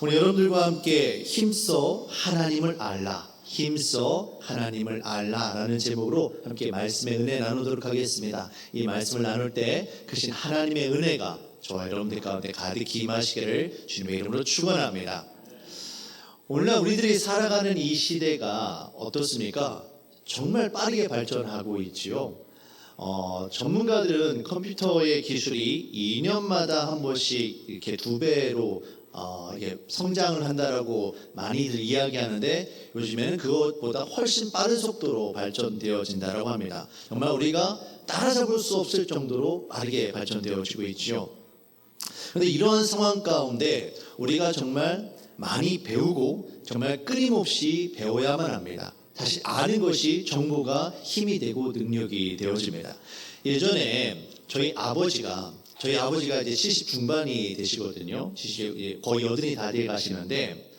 오늘 여러분들과 함께 힘써 하나님을 알라, 힘써 하나님을 알라라는 제목으로 함께 말씀의 은혜 나누도록 하겠습니다. 이 말씀을 나눌 때 크신 하나님의 은혜가 저와 여러분들 가운데 가득히 임하시기를 주님의 이름으로 축원합니다. 오늘날 우리들이 살아가는 이 시대가 어떻습니까? 정말 빠르게 발전하고 있지요. 전문가들은 컴퓨터의 기술이 2년마다 한 번씩 이렇게 2배로 성장을 한다라고 많이들 이야기하는데, 요즘에는 그것보다 훨씬 빠른 속도로 발전되어진다라고 합니다. 정말 우리가 따라잡을 수 없을 정도로 빠르게 발전되어지고 있죠. 그런데 이러한 상황 가운데 우리가 정말 많이 배우고 정말 끊임없이 배워야만 합니다. 사실 아는 것이 정보가 힘이 되고 능력이 되어집니다. 예전에 저희 아버지가 이제 70 중반이 되시거든요. 거의 여든이 다 돼 가시는데,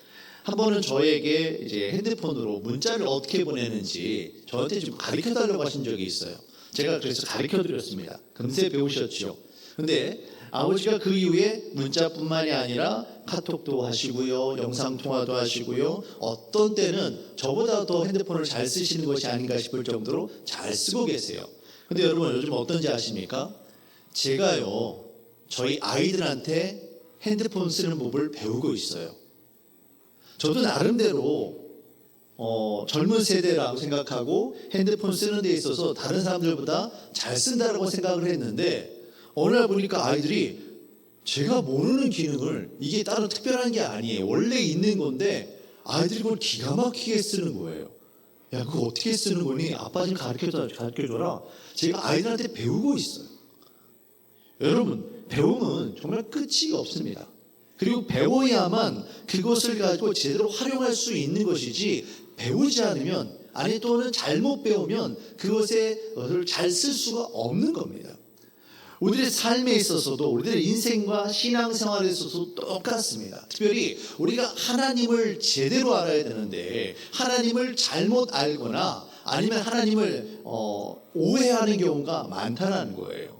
한 번은 저에게 이제 핸드폰으로 문자를 어떻게 보내는지 저한테 좀 가르쳐 달라고 하신 적이 있어요. 제가 그래서 가르쳐 드렸습니다. 금세 배우셨죠. 근데 아버지가 그 이후에 문자뿐만이 아니라 카톡도 하시고요, 영상통화도 하시고요, 어떤 때는 저보다 더 핸드폰을 잘 쓰시는 것이 아닌가 싶을 정도로 잘 쓰고 계세요. 근데 여러분, 요즘 어떤지 아십니까? 제가요, 저희 아이들한테 핸드폰 쓰는 법을 배우고 있어요. 저도 나름대로 젊은 세대라고 생각하고 핸드폰 쓰는 데 있어서 다른 사람들보다 잘 쓴다라고 생각을 했는데, 어느 날 보니까 아이들이 제가 모르는 기능을, 이게 따로 특별한 게 아니에요, 원래 있는 건데 아이들이 그걸 기가 막히게 쓰는 거예요. 야, 그거 어떻게 쓰는 거니? 아빠 좀 가르쳐줘라. 제가 아이들한테 배우고 있어요. 여러분, 배움은 정말 끝이 없습니다. 그리고 배워야만 그것을 가지고 제대로 활용할 수 있는 것이지, 배우지 않으면, 아니 또는 잘못 배우면 그것을 잘 쓸 수가 없는 겁니다. 우리들의 삶에 있어서도, 우리들의 인생과 신앙생활에 있어서도 똑같습니다. 특별히 우리가 하나님을 제대로 알아야 되는데, 하나님을 잘못 알거나 아니면 하나님을 오해하는 경우가 많다는 거예요.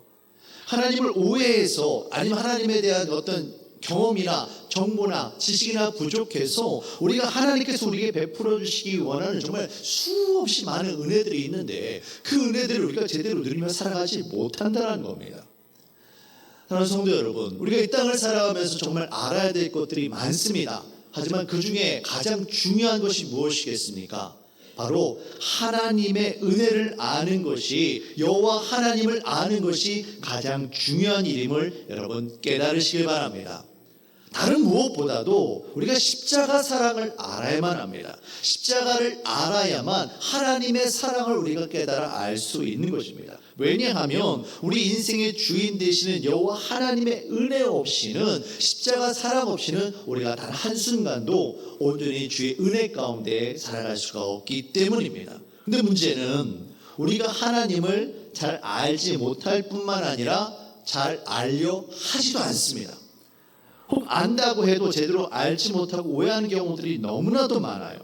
하나님을 오해해서, 아니면 하나님에 대한 어떤 경험이나 정보나 지식이나 부족해서 우리가 하나님께서 우리에게 베풀어 주시기 원하는 정말 수없이 많은 은혜들이 있는데, 그 은혜들을 우리가 제대로 누리며 살아가지 못한다는 겁니다. 사랑하는 성도 여러분, 우리가 이 땅을 살아가면서 정말 알아야 될 것들이 많습니다. 하지만 그 중에 가장 중요한 것이 무엇이겠습니까? 바로 하나님의 은혜를 아는 것이, 여호와 하나님을 아는 것이 가장 중요한 일임을 여러분 깨달으시길 바랍니다. 다른 무엇보다도 우리가 십자가 사랑을 알아야만 합니다. 십자가를 알아야만 하나님의 사랑을 우리가 깨달아 알 수 있는 것입니다. 왜냐하면 우리 인생의 주인 되시는 여호와 하나님의 은혜 없이는, 십자가 사랑 없이는 우리가 단 한순간도 온전히 주의 은혜 가운데 살아갈 수가 없기 때문입니다. 근데 문제는 우리가 하나님을 잘 알지 못할 뿐만 아니라 잘 알려 하지도 않습니다. 혹 안다고 해도 제대로 알지 못하고 오해하는 경우들이 너무나도 많아요.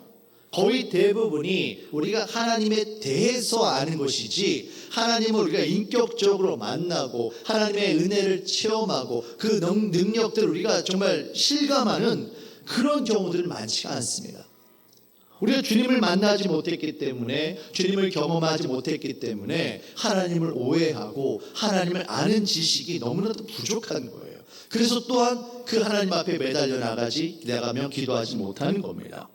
거의 대부분이 우리가 하나님에 대해서 아는 것이지, 하나님을 우리가 인격적으로 만나고 하나님의 은혜를 체험하고 그 능력들을 우리가 정말 실감하는 그런 경우들은 많지가 않습니다. 우리가 주님을 만나지 못했기 때문에, 주님을 경험하지 못했기 때문에 하나님을 오해하고 하나님을 아는 지식이 너무나도 부족한 거예요. 그래서 또한 그 하나님 앞에 매달려 나가며 기도하지 못하는 겁니다.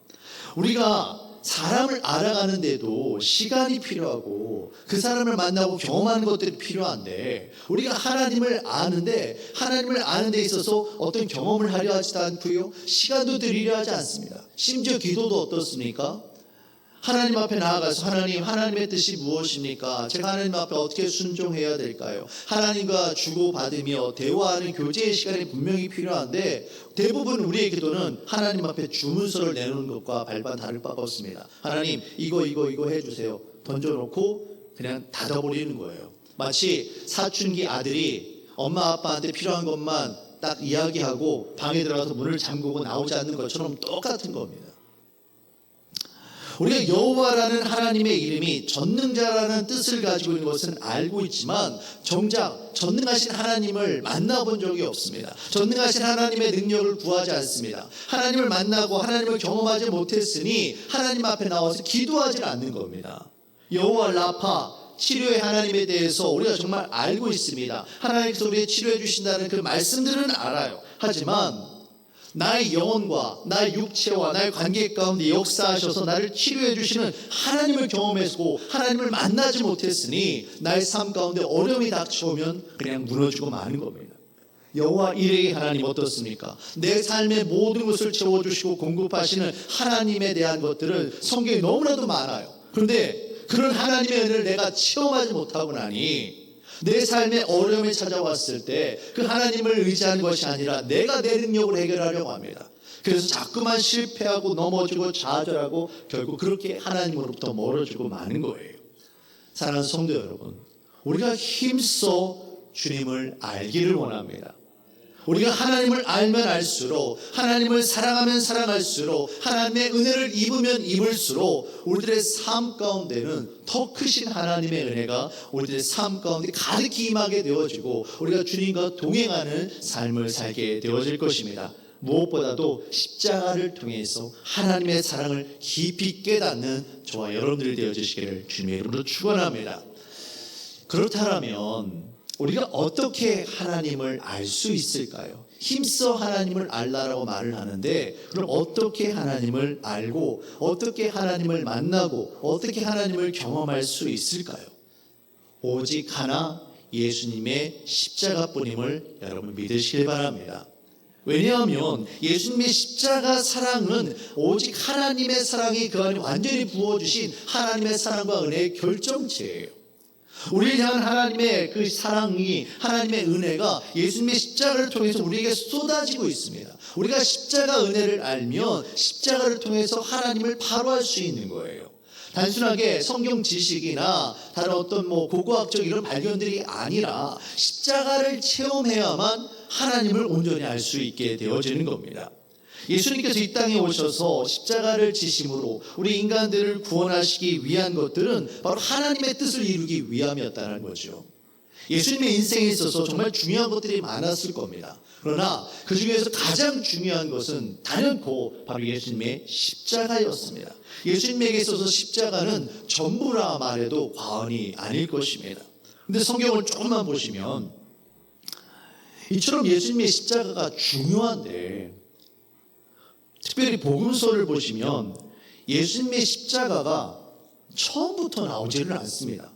우리가 사람을 알아가는데도 시간이 필요하고 그 사람을 만나고 경험하는 것들이 필요한데, 우리가 하나님을 아는데 데 있어서 어떤 경험을 하려 하지도 않고요, 시간도 들이려 하지 않습니다. 심지어 기도도 어떻습니까? 하나님 앞에 나아가서 하나님의 뜻이 무엇입니까? 제가 하나님 앞에 어떻게 순종해야 될까요? 하나님과 주고받으며 대화하는 교제의 시간이 분명히 필요한데, 대부분 우리의 기도는 하나님 앞에 주문서를 내놓는 것과 발반 다를 바가 없습니다. 하나님, 이거 해주세요. 던져놓고 그냥 닫아버리는 거예요. 마치 사춘기 아들이 엄마 아빠한테 필요한 것만 딱 이야기하고 방에 들어가서 문을 잠그고 나오지 않는 것처럼 똑같은 겁니다. 우리가 여호와라는 하나님의 이름이 전능자라는 뜻을 가지고 있는 것은 알고 있지만 정작 전능하신 하나님을 만나본 적이 없습니다. 전능하신 하나님의 능력을 구하지 않습니다. 하나님을 만나고 하나님을 경험하지 못했으니 하나님 앞에 나와서 기도하지 않는 겁니다. 여호와 라파 치료의 하나님에 대해서 우리가 정말 알고 있습니다. 하나님께서 우리의 치료해 주신다는 그 말씀들은 알아요. 하지만 나의 영혼과 나의 육체와 나의 관계 가운데 역사하셔서 나를 치료해 주시는 하나님을 경험했고 하나님을 만나지 못했으니 나의 삶 가운데 어려움이 닥쳐오면 그냥 무너지고 마는 겁니다. 여호와 이레의 하나님 어떻습니까? 내 삶의 모든 것을 채워주시고 공급하시는 하나님에 대한 것들은 성경에 너무나도 많아요. 그런데 그런 하나님의 은혜를 내가 체험하지 못하고 나니 내 삶에 어려움이 찾아왔을 때 그 하나님을 의지하는 것이 아니라 내가 내 능력을 해결하려고 합니다. 그래서 자꾸만 실패하고 넘어지고 좌절하고 결국 그렇게 하나님으로부터 멀어지고 마는 거예요. 사랑하는 성도 여러분, 우리가 힘써 주님을 알기를 원합니다. 우리가 하나님을 알면 알수록, 하나님을 사랑하면 사랑할수록, 하나님의 은혜를 입으면 입을수록 우리들의 삶 가운데는 더 크신 하나님의 은혜가 우리들의 삶 가운데 가득히 임하게 되어지고 우리가 주님과 동행하는 삶을 살게 되어질 것입니다. 무엇보다도 십자가를 통해서 하나님의 사랑을 깊이 깨닫는 저와 여러분들이 되어주시기를 주님의 이름으로 축원합니다. 그렇다면 우리가 어떻게 하나님을 알 수 있을까요? 힘써 하나님을 알라라고 말을 하는데 그럼 어떻게 하나님을 알고 어떻게 하나님을 만나고 어떻게 하나님을 경험할 수 있을까요? 오직 하나 예수님의 십자가뿐임을 여러분 믿으시길 바랍니다. 왜냐하면 예수님의 십자가 사랑은 오직 하나님의 사랑이 그 안에 완전히 부어주신 하나님의 사랑과 은혜의 결정체예요. 우리를 향한 하나님의 그 사랑이, 하나님의 은혜가 예수님의 십자가를 통해서 우리에게 쏟아지고 있습니다. 우리가 십자가 은혜를 알면 십자가를 통해서 하나님을 바로 알 수 있는 거예요. 단순하게 성경 지식이나 다른 어떤 고고학적 이런 발견들이 아니라 십자가를 체험해야만 하나님을 온전히 알 수 있게 되어지는 겁니다. 예수님께서 이 땅에 오셔서 십자가를 지심으로 우리 인간들을 구원하시기 위한 것들은 바로 하나님의 뜻을 이루기 위함이었다는 거죠. 예수님의 인생에 있어서 정말 중요한 것들이 많았을 겁니다. 그러나 그 중에서 가장 중요한 것은 단연코 바로 예수님의 십자가였습니다. 예수님에게 있어서 십자가는 전부라 말해도 과언이 아닐 것입니다. 그런데 성경을 조금만 보시면 이처럼 예수님의 십자가가 중요한데 특별히 복음서를 보시면 예수님의 십자가가 처음부터 나오지는 않습니다.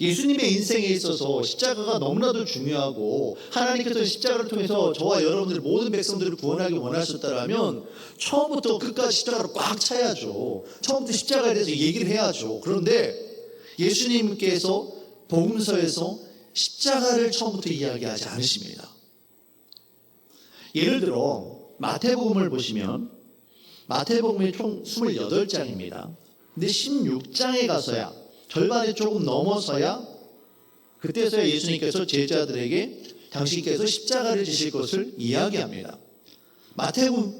예수님의 인생에 있어서 십자가가 너무나도 중요하고 하나님께서 십자가를 통해서 저와 여러분들 모든 백성들을 구원하기 원하셨다면 처음부터 끝까지 십자가로 꽉 차야죠. 처음부터 십자가에 대해서 얘기를 해야죠. 그런데 예수님께서 복음서에서 십자가를 처음부터 이야기하지 않으십니다. 예를 들어 마태복음을 보시면 마태복음이 총 28장입니다. 근데 16장에 가서야 절반에 조금 넘어서야 그때서야 예수님께서 제자들에게 당신께서 십자가를 지실 것을 이야기합니다.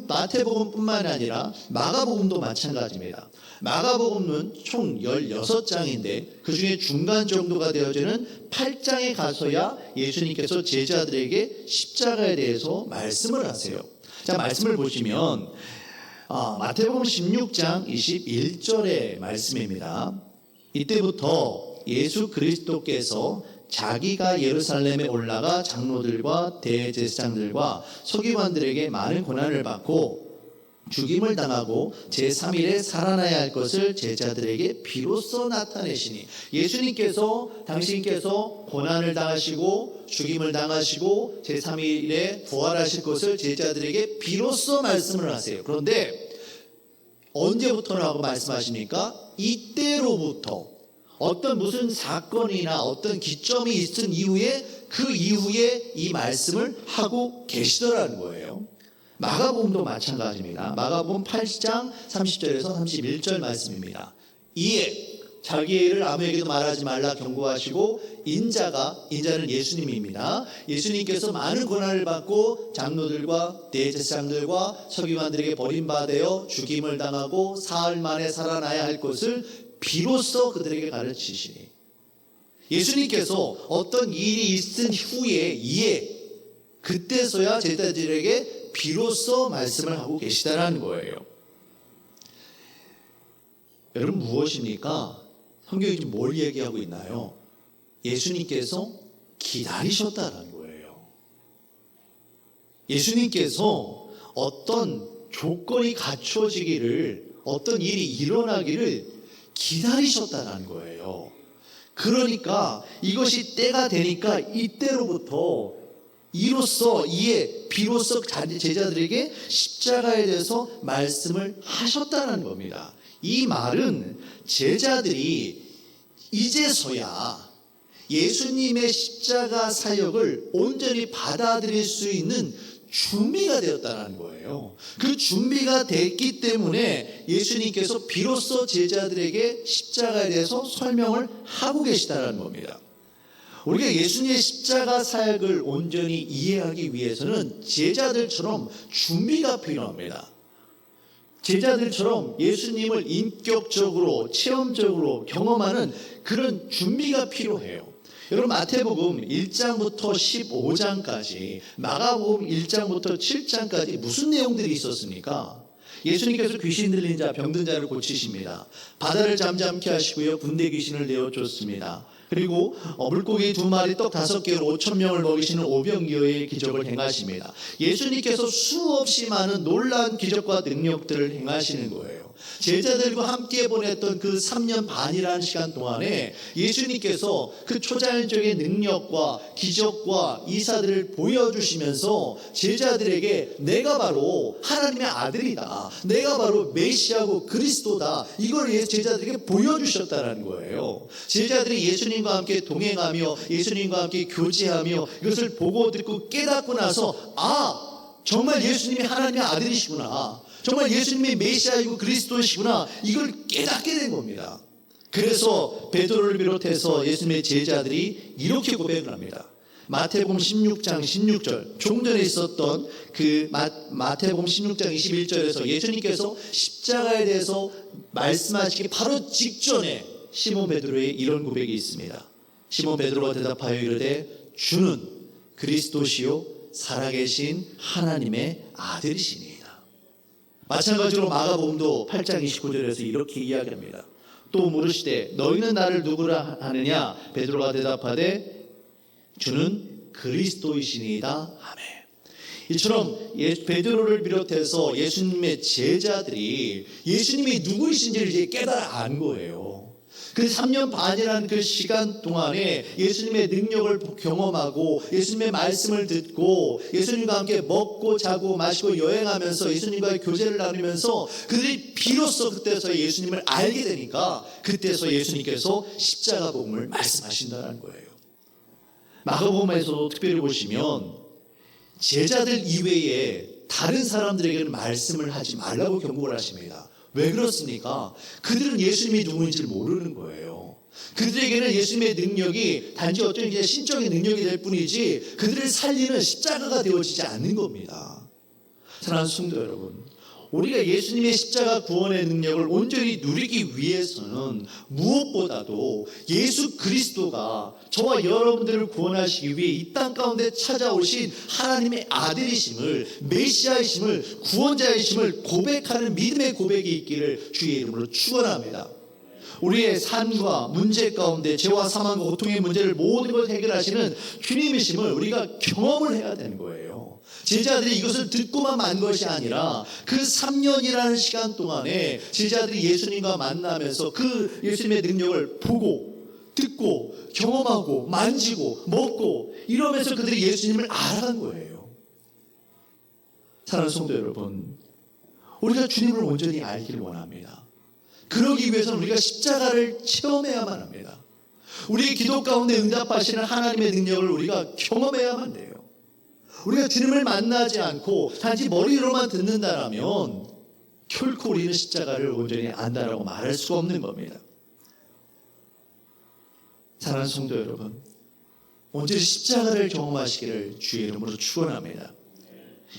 마태복음뿐만 아니라 마가복음도 마찬가지입니다. 마가복음은 총 16장인데 그 중에 중간 정도가 되어지는 8장에 가서야 예수님께서 제자들에게 십자가에 대해서 말씀을 하세요. 자, 말씀을 보시면 마태복음 16장 21절의 말씀입니다. 이때부터 예수 그리스도께서 자기가 예루살렘에 올라가 장로들과 대제사장들과 서기관들에게 많은 고난을 받고 죽임을 당하고 제3일에 살아나야 할 것을 제자들에게 비로소 나타내시니 예수님께서 당신께서 고난을 당하시고 죽임을 당하시고 제3일에 부활하실 것을 제자들에게 비로소 말씀을 하세요. 그런데 언제부터라고 말씀하십니까? 이때로부터 어떤 무슨 사건이나 어떤 기점이 있은 이후에 그 이후에 이 말씀을 하고 계시더라는 거예요. 마가복음도 마찬가지입니다. 마가복음 8장 30절에서 31절 말씀입니다. 이에 자기의 일을 아무에게도 말하지 말라 경고하시고 인자는 예수님입니다. 예수님께서 많은 고난을 받고 장로들과 대제사장들과 서기관들에게 버림받아 죽임을 당하고 사흘 만에 살아나야 할 것을 비로소 그들에게 가르치시니, 예수님께서 어떤 일이 있은 후에 그때서야 제자들에게 비로소 말씀을 하고 계시다라는 거예요. 여러분, 무엇입니까? 성경이 지금 뭘 얘기하고 있나요? 예수님께서 기다리셨다는 거예요. 예수님께서 어떤 조건이 갖춰지기를, 어떤 일이 일어나기를 기다리셨다는 거예요. 그러니까 이것이 때가 되니까 이때로부터 비로소 제자들에게 십자가에 대해서 말씀을 하셨다는 겁니다. 이 말은 제자들이 이제서야 예수님의 십자가 사역을 온전히 받아들일 수 있는 준비가 되었다는 거예요. 그 준비가 됐기 때문에 예수님께서 비로소 제자들에게 십자가에 대해서 설명을 하고 계시다는 겁니다. 우리가 예수님의 십자가 사역을 온전히 이해하기 위해서는 제자들처럼 준비가 필요합니다. 제자들처럼 예수님을 인격적으로, 체험적으로 경험하는 그런 준비가 필요해요. 여러분, 마태복음 1장부터 15장까지, 마가복음 1장부터 7장까지 무슨 내용들이 있었습니까? 예수님께서 귀신 들린 자, 병든 자를 고치십니다. 바다를 잠잠케 하시고요, 군대 귀신을 내어쫓습니다. 그리고 물고기 2마리 떡 5개로 5,000명을 먹이시는 오병이어의 기적을 행하십니다. 예수님께서 수없이 많은 놀라운 기적과 능력들을 행하시는 거예요. 제자들과 함께 보냈던 그 3년 반이라는 시간 동안에 예수님께서 그 초자연적인 능력과 기적과 이사들을 보여주시면서 제자들에게 내가 바로 하나님의 아들이다, 내가 바로 메시아고 그리스도다, 이걸 제자들에게 보여주셨다는 거예요. 제자들이 예수님과 함께 동행하며 예수님과 함께 교제하며 이것을 보고 듣고 깨닫고 나서, 정말 예수님이 하나님의 아들이시구나, 정말 예수님이 메시아이고 그리스도시구나, 이걸 깨닫게 된 겁니다. 그래서 베드로를 비롯해서 예수님의 제자들이 이렇게 고백을 합니다. 마태복음 16장 16절, 조금 전에 있었던 그 마태복음 16장 21절에서 예수님께서 십자가에 대해서 말씀하시기 바로 직전에 시몬 베드로의 이런 고백이 있습니다. 시몬 베드로가 대답하여 이르되 주는 그리스도시요 살아계신 하나님의 아들이시니. 마찬가지로 마가복음도 8장 29절에서 이렇게 이야기합니다. 또 물으시되 너희는 나를 누구라 하느냐? 베드로가 대답하되 주는 그리스도이시니이다 하매. 이처럼 베드로를 비롯해서 예수님의 제자들이 예수님이 누구이신지를 이제 깨달아 안 거예요. 그 3년 반이라는 그 시간 동안에 예수님의 능력을 경험하고 예수님의 말씀을 듣고 예수님과 함께 먹고 자고 마시고 여행하면서 예수님과의 교제를 나누면서 그들이 비로소 그때서 예수님을 알게 되니까 그때서 예수님께서 십자가 복음을 말씀하신다는 거예요. 마가복음에서도 특별히 보시면 제자들 이외에 다른 사람들에게는 말씀을 하지 말라고 경고를 하십니다. 왜 그렇습니까? 그들은 예수님이 누구인지를 모르는 거예요. 그들에게는 예수님의 능력이 단지 어떤 이제 신적인 능력이 될 뿐이지 그들을 살리는 십자가가 되어지지 않는 겁니다. 사랑하는 성도 여러분, 우리가 예수님의 십자가 구원의 능력을 온전히 누리기 위해서는 무엇보다도 예수 그리스도가 저와 여러분들을 구원하시기 위해 이 땅 가운데 찾아오신 하나님의 아들이심을, 메시아이심을, 구원자이심을 고백하는 믿음의 고백이 있기를 주의 이름으로 축원합니다. 우리의 삶과 문제 가운데 죄와 사망과 고통의 문제를 모든 걸 해결하시는 주님이심을 우리가 경험을 해야 되는 거예요. 제자들이 이것을 듣고만 만 것이 아니라 그 3년이라는 시간 동안에 제자들이 예수님과 만나면서 그 예수님의 능력을 보고 듣고 경험하고 만지고 먹고 이러면서 그들이 예수님을 알아간 거예요. 사랑하는 성도 여러분, 우리가 주님을 온전히 알기를 원합니다. 그러기 위해서는 우리가 십자가를 체험해야만 합니다. 우리의 기도 가운데 응답하시는 하나님의 능력을 우리가 경험해야만 돼요. 우리가 주님을 만나지 않고 단지 머리로만 듣는다라면 결코 우리는 십자가를 온전히 안다라고 말할 수가 없는 겁니다. 사랑하는 성도 여러분, 오늘 십자가를 경험하시기를 주의 이름으로 축원합니다.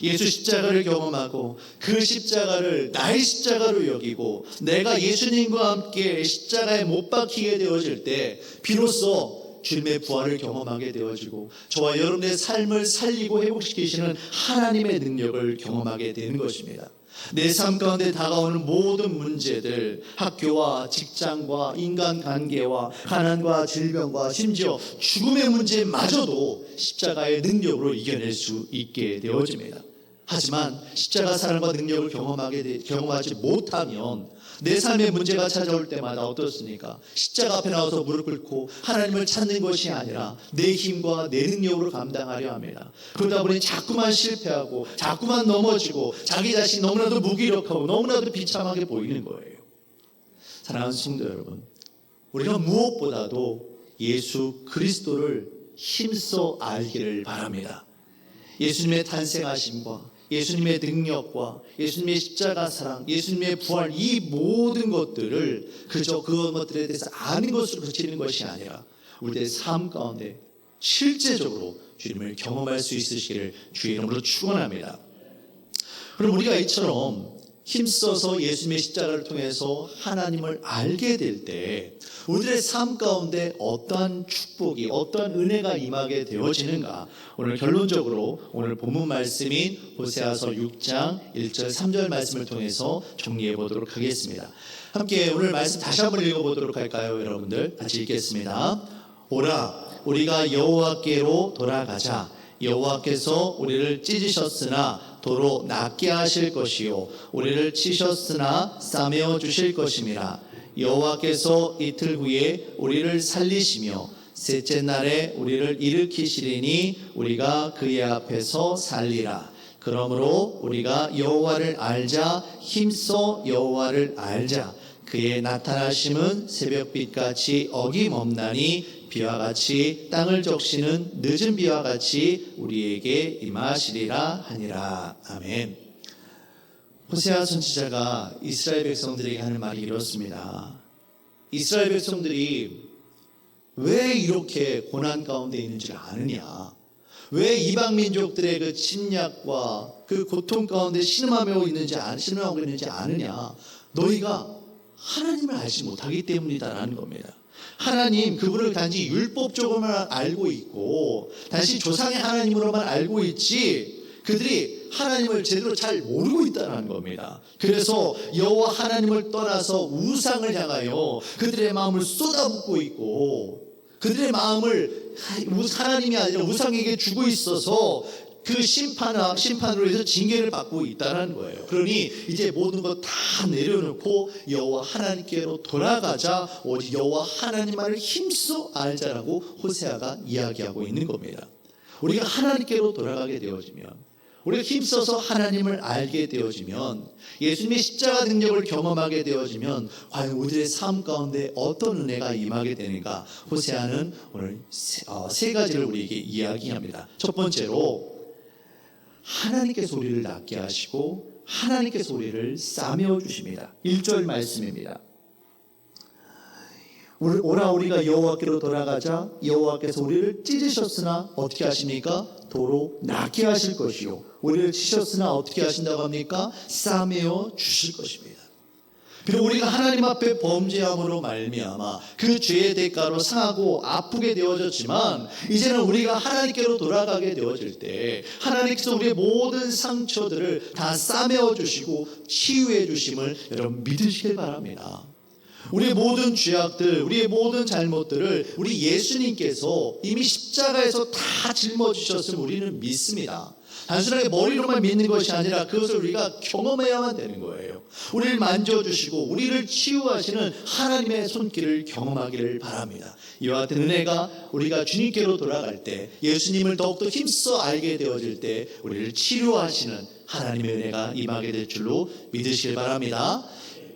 예수 십자가를 경험하고 그 십자가를 나의 십자가로 여기고 내가 예수님과 함께 십자가에 못 박히게 되어질 때 비로소 주님의 부활을 경험하게 되어지고 저와 여러분의 삶을 살리고 회복시키시는 하나님의 능력을 경험하게 되는 것입니다. 내 삶 가운데 다가오는 모든 문제들, 학교와 직장과 인간관계와 가난과 질병과 심지어 죽음의 문제마저도 십자가의 능력으로 이겨낼 수 있게 되어집니다. 하지만 십자가 사랑과 능력을 경험하지 못하면 내 삶의 문제가 찾아올 때마다 어떻습니까? 십자가 앞에 나와서 무릎 꿇고 하나님을 찾는 것이 아니라 내 힘과 내 능력으로 감당하려 합니다. 그러다 보니 자꾸만 실패하고 자꾸만 넘어지고 자기 자신이 너무나도 무기력하고 너무나도 비참하게 보이는 거예요. 사랑하는 성도 여러분, 우리가 무엇보다도 예수 그리스도를 힘써 알기를 바랍니다. 예수님의 탄생하심과 예수님의 능력과 예수님의 십자가 사랑, 예수님의 부활, 이 모든 것들을 그저 그것들에 대해서 아는 것으로 그치는 것이 아니라 우리의 삶 가운데 실제적으로 주님을 경험할 수 있으시기를 주의 이름으로 축원합니다. 그럼 우리가 이처럼 힘써서 예수님의 십자가를 통해서 하나님을 알게 될 때 우리들의 삶 가운데 어떠한 축복이, 어떠한 은혜가 임하게 되어지는가? 오늘 결론적으로 오늘 본문 말씀인 호세아서 6장 1절 3절 말씀을 통해서 정리해 보도록 하겠습니다. 함께 오늘 말씀 다시 한번 읽어보도록 할까요? 여러분들 같이 읽겠습니다. 오라 우리가 여호와께로 돌아가자. 여호와께서 우리를 찢으셨으나 도로 낫게 하실 것이요 우리를 치셨으나 싸매어 주실 것임이라. 여호와께서 이틀 후에 우리를 살리시며 셋째 날에 우리를 일으키시리니 우리가 그의 앞에서 살리라. 그러므로 우리가 여호와를 알자. 힘써 여호와를 알자. 그의 나타나심은 새벽빛같이 어김없나니 비와 같이 땅을 적시는 늦은 비와 같이 우리에게 임하시리라 하니라. 아멘. 호세아 선지자가 이스라엘 백성들에게 하는 말이 이렇습니다. 이스라엘 백성들이 왜 이렇게 고난 가운데 있는지를 아느냐? 왜 이방 민족들의 그 침략과 그 고통 가운데 신음하고 있는지 아느냐? 너희가 하나님을 알지 못하기 때문이다라는 겁니다. 하나님 그분을 단지 율법적으로만 알고 있고 단지 조상의 하나님으로만 알고 있지 그들이 하나님을 제대로 잘 모르고 있다는 겁니다. 그래서 여호와 하나님을 떠나서 우상을 향하여 그들의 마음을 쏟아붓고 있고 그들의 마음을 하나님이 아니라 우상에게 주고 있어서 그 심판으로 해서 징계를 받고 있다는 거예요. 그러니 이제 모든 것 다 내려놓고 여호와 하나님께로 돌아가자. 오직 여호와 하나님만을 힘써 알자라고 호세아가 이야기하고 있는 겁니다. 우리가 하나님께로 돌아가게 되어지면 우리가 힘써서 하나님을 알게 되어지면 예수님의 십자가 능력을 경험하게 되어지면 과연 우리의 삶 가운데 어떤 은혜가 임하게 되는가? 호세아는 오늘 세 가지를 우리에게 이야기합니다. 첫 번째로 하나님께서 우리를 낫게 하시고 하나님께서 우리를 싸매어 주십니다. 1절 말씀입니다. 오라 우리가 여호와께로 돌아가자. 여호와께서 우리를 찢으셨으나 어떻게 하십니까? 도로 낫게 하실 것이요 우리를 치셨으나 어떻게 하신다고 합니까? 싸매어 주실 것입니다. 비록 우리가 하나님 앞에 범죄함으로 말미암아 그 죄의 대가로 상하고 아프게 되어졌지만 이제는 우리가 하나님께로 돌아가게 되어질 때 하나님께서 우리의 모든 상처들을 다 싸매어 주시고 치유해 주심을 여러분 믿으시길 바랍니다. 우리의 모든 죄악들, 우리의 모든 잘못들을 우리 예수님께서 이미 십자가에서 다 짊어지셨음을 우리는 믿습니다. 단순하게 머리로만 믿는 것이 아니라 그것을 우리가 경험해야만 되는 거예요. 우리를 만져주시고 우리를 치유하시는 하나님의 손길을 경험하기를 바랍니다. 이와 같은 은혜가 우리가 주님께로 돌아갈 때 예수님을 더욱더 힘써 알게 되어질 때 우리를 치료하시는 하나님의 은혜가 임하게 될 줄로 믿으시길 바랍니다.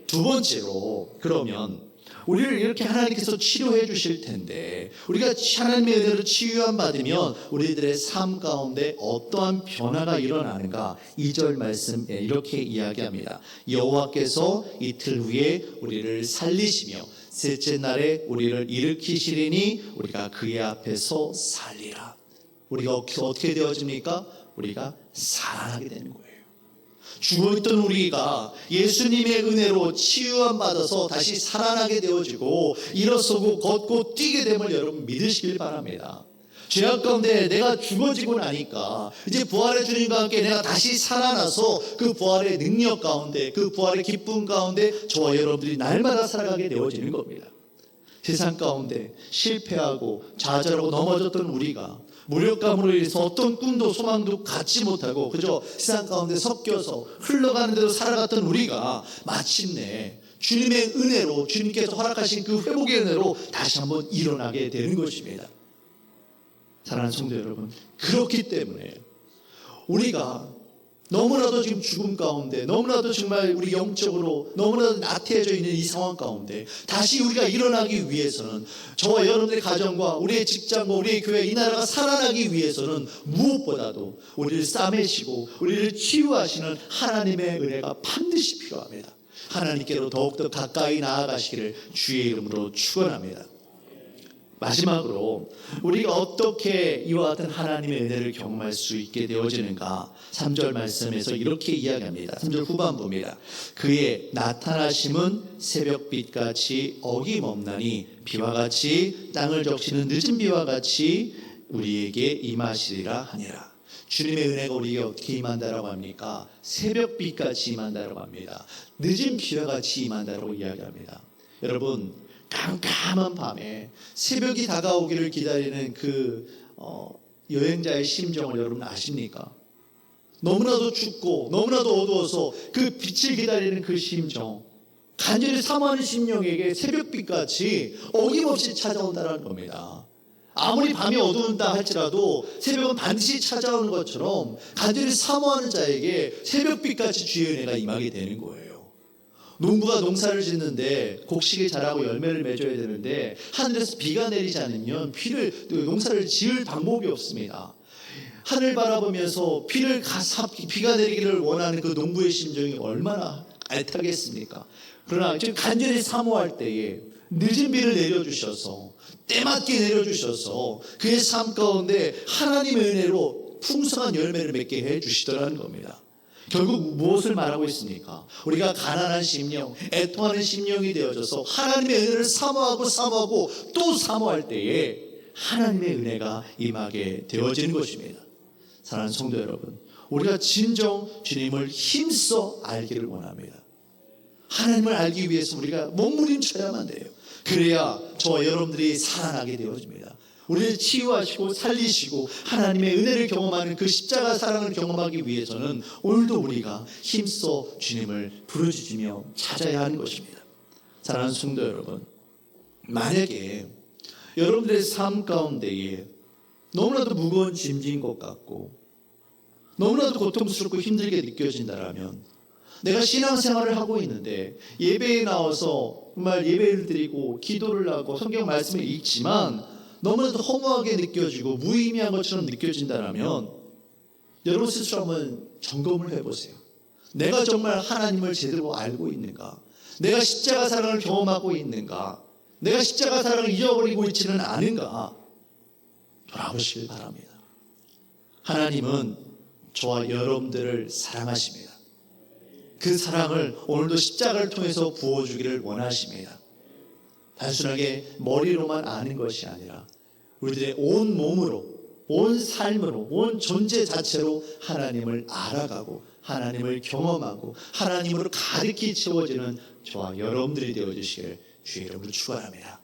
두 번째로 그러면 우리를 이렇게 하나님께서 치료해 주실 텐데 우리가 하나님의 은혜로 치유함 받으면 우리들의 삶 가운데 어떠한 변화가 일어나는가? 2절 말씀에 이렇게 이야기합니다. 여호와께서 이틀 후에 우리를 살리시며 셋째 날에 우리를 일으키시리니 우리가 그의 앞에서 살리라. 우리가 어떻게 되어집니까? 우리가 살아나게 되는 거예요. 죽어있던 우리가 예수님의 은혜로 치유함 받아서 다시 살아나게 되어지고 일어서고 걷고 뛰게 됨을 여러분 믿으시길 바랍니다. 죄악 가운데 내가 죽어지고 나니까 이제 부활의 주님과 함께 내가 다시 살아나서 그 부활의 능력 가운데, 그 부활의 기쁨 가운데 저와 여러분들이 날마다 살아가게 되어지는 겁니다. 세상 가운데 실패하고 좌절하고 넘어졌던 우리가 무력감으로 인해서 어떤 꿈도 소망도 갖지 못하고 그저 세상 가운데 섞여서 흘러가는 대로 살아갔던 우리가 마침내 주님의 은혜로, 주님께서 허락하신 그 회복의 은혜로 다시 한번 일어나게 되는 것입니다. 사랑하는 성도 여러분, 그렇기 때문에 우리가 너무나도 지금 죽음 가운데, 너무나도 정말 우리 영적으로 너무나도 나태해져 있는 이 상황 가운데 다시 우리가 일어나기 위해서는, 저와 여러분들의 가정과 우리의 직장과 우리의 교회, 이 나라가 살아나기 위해서는 무엇보다도 우리를 싸매시고 우리를 치유하시는 하나님의 은혜가 반드시 필요합니다. 하나님께로 더욱더 가까이 나아가시기를 주의 이름으로 축원합니다. 마지막으로 우리가 어떻게 이와 같은 하나님의 은혜를 경험할 수 있게 되어지는가, 3절 말씀에서 이렇게 이야기합니다. 3절 후반부입니다. 그의 나타나심은 새벽빛같이 어김없나니 비와 같이 땅을 적시는 늦은 비와 같이 우리에게 임하시리라 하니라. 주님의 은혜가 우리에게 어떻게 임한다라고 합니까? 새벽빛같이 임한다라고 합니다. 늦은 비와 같이 임한다라고 이야기합니다. 여러분, 깜깜한 밤에 새벽이 다가오기를 기다리는 그 여행자의 심정을 여러분 아십니까? 너무나도 춥고 너무나도 어두워서 그 빛을 기다리는 그 심정, 간절히 사모하는 심령에게 새벽빛같이 어김없이 찾아온다는 겁니다. 아무리 밤이 어두운다 할지라도 새벽은 반드시 찾아오는 것처럼 간절히 사모하는 자에게 새벽빛같이 주의 은혜가 임하게 되는 거예요. 농부가 농사를 짓는데 곡식이 자라고 열매를 맺어야 되는데 하늘에서 비가 내리지 않으면 농사를 지을 방법이 없습니다. 하늘 바라보면서 비가 내리기를 원하는 그 농부의 심정이 얼마나 애타겠습니까? 그러나 지금 간절히 사모할 때에 늦은 비를 내려주셔서, 때맞게 내려주셔서 그의 삶 가운데 하나님의 은혜로 풍성한 열매를 맺게 해주시더라는 겁니다. 결국 무엇을 말하고 있습니까? 우리가 가난한 심령, 애통하는 심령이 되어져서 하나님의 은혜를 사모하고 또 사모할 때에 하나님의 은혜가 임하게 되어지는 것입니다. 사랑하는 성도 여러분, 우리가 진정 주님을 힘써 알기를 원합니다. 하나님을 알기 위해서 우리가 몸부림쳐야만 돼요. 그래야 저와 여러분들이 살아나게 되어집니다. 우리를 치유하시고 살리시고 하나님의 은혜를 경험하는 그 십자가 사랑을 경험하기 위해서는 오늘도 우리가 힘써 주님을 부르짖으며 찾아야 하는 것입니다. 사랑하는 성도 여러분, 만약에 여러분들의 삶 가운데에 너무나도 무거운 짐진 것 같고 너무나도 고통스럽고 힘들게 느껴진다라면, 내가 신앙생활을 하고 있는데 예배에 나와서 정말 예배를 드리고 기도를 하고 성경 말씀을 읽지만 너무나도 허무하게 느껴지고 무의미한 것처럼 느껴진다면 여러분 스스로 한번 점검을 해보세요. 내가 정말 하나님을 제대로 알고 있는가? 내가 십자가 사랑을 경험하고 있는가? 내가 십자가 사랑을 잊어버리고 있지는 않은가? 돌아보시길 바랍니다. 하나님은 저와 여러분들을 사랑하십니다. 그 사랑을 오늘도 십자가를 통해서 부어주기를 원하십니다. 단순하게 머리로만 아는 것이 아니라 우리들의 온 몸으로, 온 삶으로, 온 존재 자체로 하나님을 알아가고 하나님을 경험하고 하나님으로 가득히 채워지는 저와 여러분들이 되어주시기를 주의 이름으로 축원합니다.